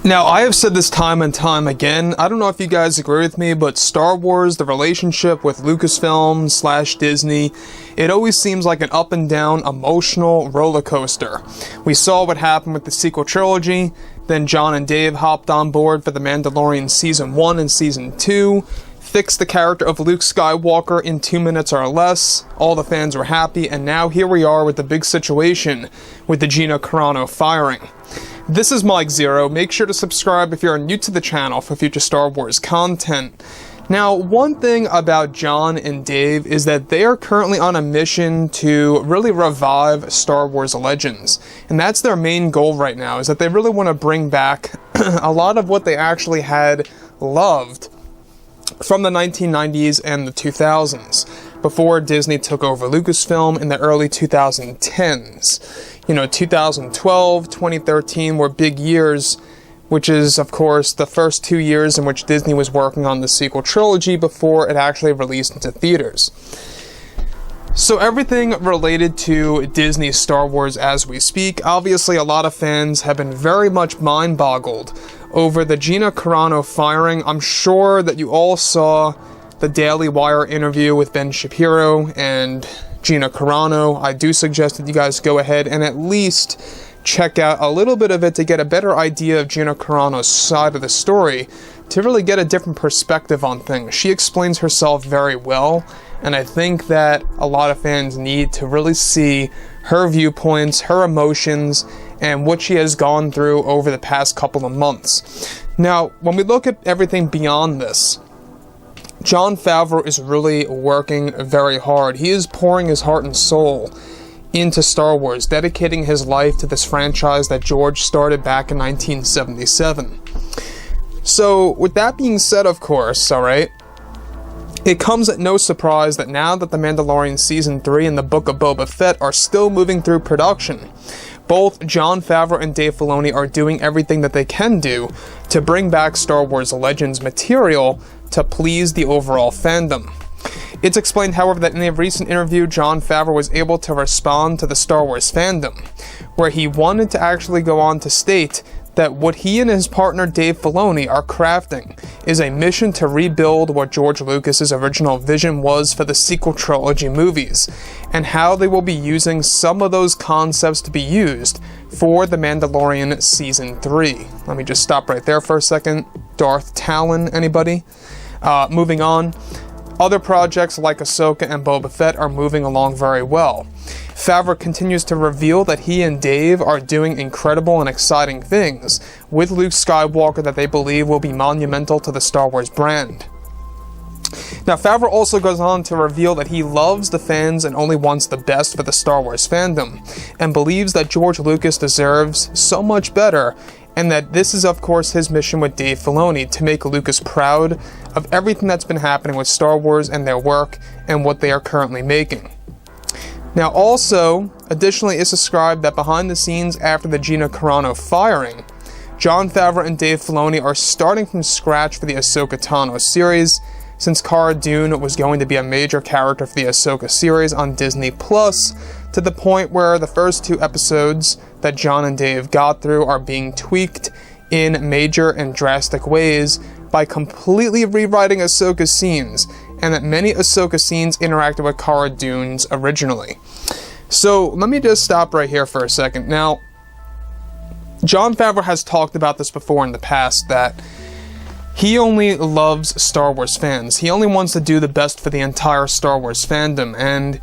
Now, I have said this time and time again, I don't know if you guys agree with me, but Star Wars, the relationship with Lucasfilm / Disney, it always seems like an up and down emotional roller coaster. We saw what happened with the sequel trilogy, then Jon and Dave hopped on board for The Mandalorian Season 1 and Season 2, fixed the character of Luke Skywalker in 2 minutes or less, all the fans were happy, and now here we are with the big situation with the Gina Carano firing. This is Mike Zero. Make sure to subscribe if you're new to the channel for future Star Wars content. Now, one thing about Jon and Dave is that they are currently on a mission to really revive Star Wars Legends. And that's their main goal right now, is that they really want to bring back a lot of what they actually had loved from the 1990s and the 2000s, before Disney took over Lucasfilm in the early 2010s. You know, 2012, 2013 were big years, which is, of course, the first 2 years in which Disney was working on the sequel trilogy before it actually released into theaters. So everything related to Disney's Star Wars as we speak, obviously a lot of fans have been very much mind-boggled over the Gina Carano firing. I'm sure that you all saw the Daily Wire interview with Ben Shapiro and Gina Carano. I do suggest that you guys go ahead and at least check out a little bit of it to get a better idea of Gina Carano's side of the story, to really get a different perspective on things. She explains herself very well, and I think that a lot of fans need to really see her viewpoints, her emotions, and what she has gone through over the past couple of months. Now, when we look at everything beyond this, Jon Favreau is really working very hard. He is pouring his heart and soul into Star Wars, dedicating his life to this franchise that George started back in 1977. So, with that being said, of course, alright, it comes at no surprise that now that The Mandalorian Season 3 and the Book of Boba Fett are still moving through production, both Jon Favreau and Dave Filoni are doing everything that they can do to bring back Star Wars Legends material to please the overall fandom. It's explained, however, that in a recent interview, Jon Favreau was able to respond to the Star Wars fandom, where he wanted to actually go on to state that what he and his partner Dave Filoni are crafting is a mission to rebuild what George Lucas's original vision was for the sequel trilogy movies, and how they will be using some of those concepts to be used for The Mandalorian Season 3. Let me just stop right there for a second. Darth Talon, anybody? Moving on. Other projects like Ahsoka and Boba Fett are moving along very well. Favreau continues to reveal that he and Dave are doing incredible and exciting things with Luke Skywalker that they believe will be monumental to the Star Wars brand. Now, Favreau also goes on to reveal that he loves the fans and only wants the best for the Star Wars fandom, and believes that George Lucas deserves so much better, and that this is, of course, his mission with Dave Filoni, to make Lucas proud of everything that's been happening with Star Wars and their work and what they are currently making. Now, also, additionally, it's described that behind the scenes after the Gina Carano firing, Jon Favreau and Dave Filoni are starting from scratch for the Ahsoka Tano series, since Cara Dune was going to be a major character for the Ahsoka series on Disney+, to the point where the first 2 episodes that Jon and Dave got through are being tweaked in major and drastic ways by completely rewriting Ahsoka scenes, and that many Ahsoka scenes interacted with Cara Dune's originally. So, let me just stop right here for a second. Now, Jon Favreau has talked about this before in the past, that he only loves Star Wars fans. He only wants to do the best for the entire Star Wars fandom, and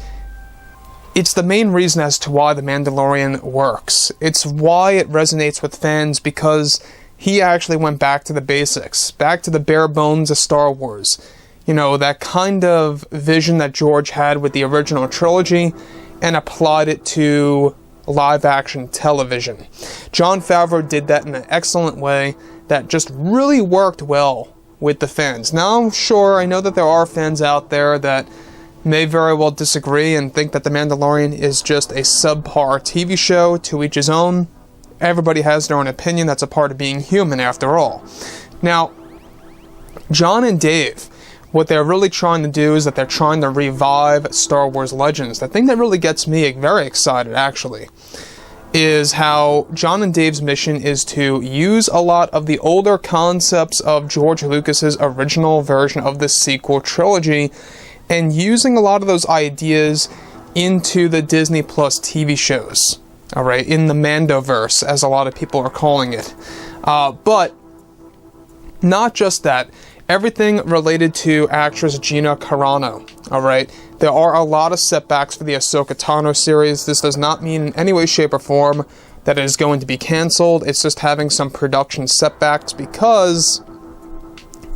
it's the main reason as to why The Mandalorian works. It's why it resonates with fans, because he actually went back to the basics, back to the bare bones of Star Wars. You know, that kind of vision that George had with the original trilogy, and applied it to live-action television. Jon Favreau did that in an excellent way that just really worked well with the fans. Now, I'm sure, I know that there are fans out there that may very well disagree and think that The Mandalorian is just a subpar TV show. To each his own. Everybody has their own opinion. That's a part of being human, after all. Now, Jon and Dave, what they're really trying to do is that they're trying to revive Star Wars Legends. The thing that really gets me very excited, actually, is how Jon and Dave's mission is to use a lot of the older concepts of George Lucas's original version of the sequel trilogy and using a lot of those ideas into the Disney Plus TV shows. Alright, in the Mandoverse, as a lot of people are calling it. But not just that. Everything related to actress Gina Carano. Alright, there are a lot of setbacks for the Ahsoka Tano series. This does not mean in any way, shape, or form that it is going to be cancelled. It's just having some production setbacks because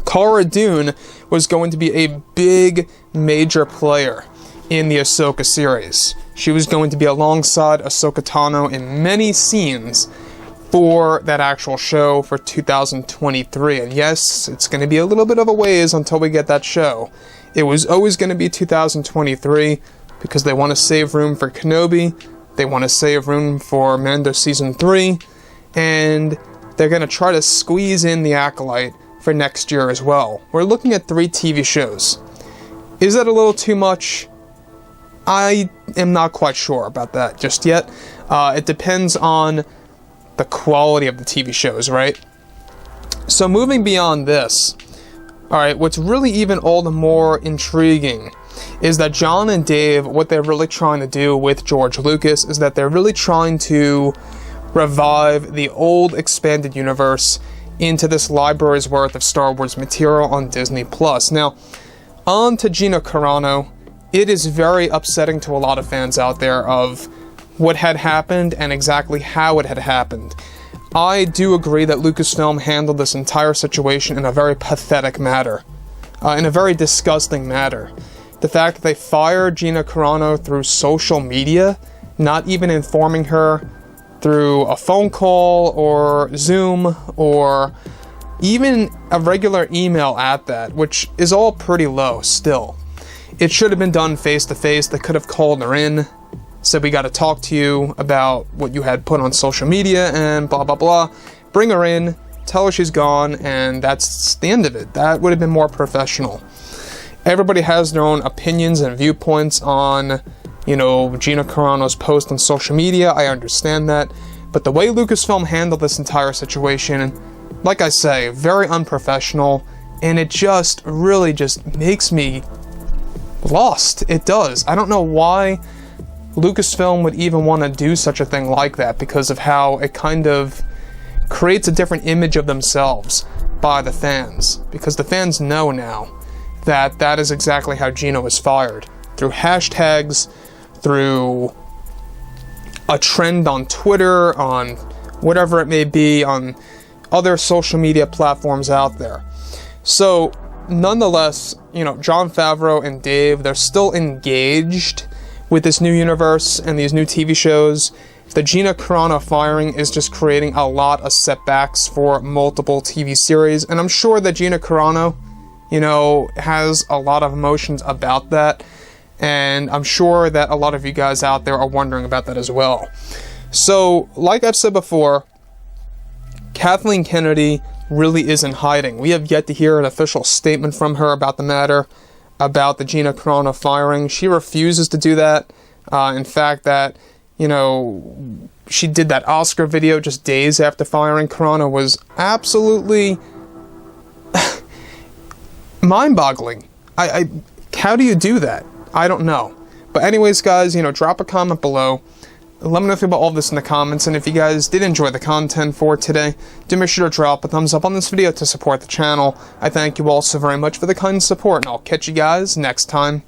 Cara Dune was going to be a big, major player in the Ahsoka series. She was going to be alongside Ahsoka Tano in many scenes for that actual show for 2023. And yes, it's going to be a little bit of a ways until we get that show. It was always going to be 2023 because they want to save room for Kenobi, they want to save room for Mando Season 3, and they're going to try to squeeze in the Acolyte for next year as well. We're looking at 3 TV shows. Is that a little too much? I am not quite sure about that just yet. It depends on the quality of the TV shows, right? So moving beyond this, alright, what's really even all the more intriguing is that Jon and Dave, what they're really trying to do with George Lucas is that they're really trying to revive the old expanded universe into this library's worth of Star Wars material on Disney Plus. Now, on to Gina Carano. It is very upsetting to a lot of fans out there of what had happened and exactly how it had happened. I do agree that Lucasfilm handled this entire situation in a very pathetic manner, in a very disgusting manner. The fact that they fired Gina Carano through social media, not even informing her through a phone call or Zoom or even a regular email at that, which is all pretty low still. It should have been done face-to-face. They could have called her in, said we got to talk to you about what you had put on social media and blah blah blah. Bring her in, tell her she's gone, and that's the end of it. That would have been more professional. Everybody has their own opinions and viewpoints on, Gina Carano's post on social media. I understand that. But the way Lucasfilm handled this entire situation, like I say, very unprofessional, and it just really just makes me lost. It does. I don't know why Lucasfilm would even want to do such a thing like that, because of how it kind of creates a different image of themselves by the fans, because the fans know now that that is exactly how Gina was fired, through hashtags, through a trend on Twitter, on whatever it may be, on other social media platforms out there. So nonetheless, Jon Favreau and Dave, they're still engaged with this new universe and these new TV shows. The Gina Carano firing is just creating a lot of setbacks for multiple TV series, and I'm sure that Gina Carano, has a lot of emotions about that, and I'm sure that a lot of you guys out there are wondering about that as well. So, like I've said before, Kathleen Kennedy really is in hiding. We have yet to hear an official statement from her about the matter, about the Gina Carano firing. She refuses to do that. In fact, that, she did that Oscar video just days after firing Carano was absolutely mind-boggling. How do you do that? I don't know. But anyways, guys, drop a comment below. Let me know if you about all of this in the comments, and if you guys did enjoy the content for today, do make sure to drop a thumbs up on this video to support the channel. I thank you all so very much for the kind support, and I'll catch you guys next time.